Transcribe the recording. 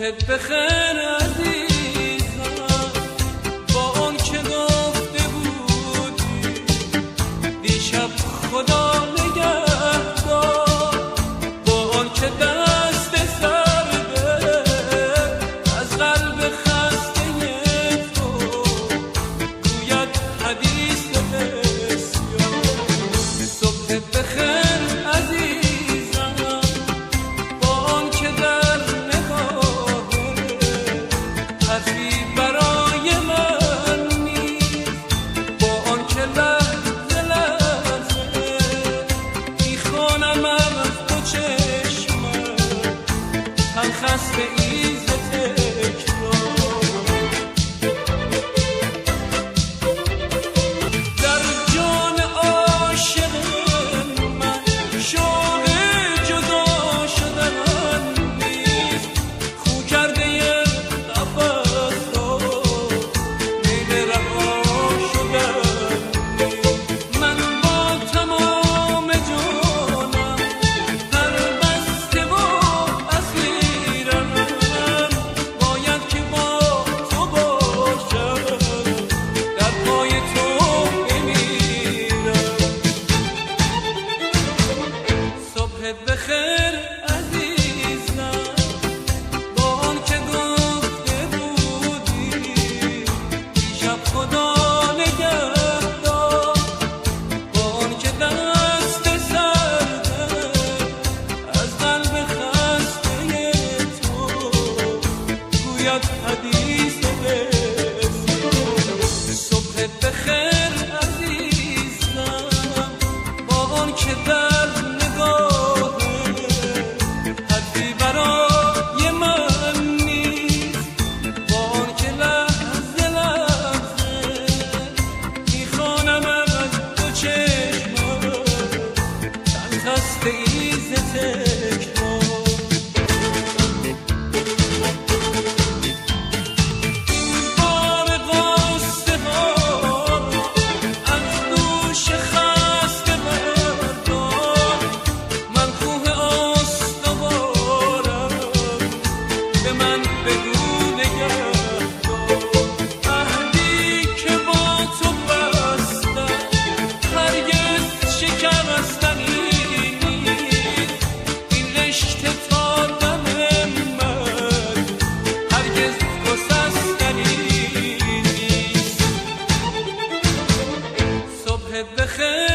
صبحت بخیر عزیزم، با اون که گفته بودی دیشب خدا نگهدار، با اون که دست سرده از قلب خسته تو گوید حدیث بسیار. صبحت بخیر عزیزم، با اون که در حرفی برای من نیست، با آن که لحظه لحظه میخوانم از دو چشمم تلخ است به ایز تکرار. در جان عاشق من شوق جدا شدن نیست، خو کرده بخیر عزیزم، با آن که گفته بودی دیشب خدا نگهدار، با آن که دست سرده از قلب خسته تو گوید حدیث بسیار. صبحت بخیر عزیزم، با آن که در دست ایز تکرار. این بار قصه ها از دوش خسته بردار، من کوه استوارم به من بگو نگهدار. عهدی که با تو بستم هرگز شکستنی، بخیر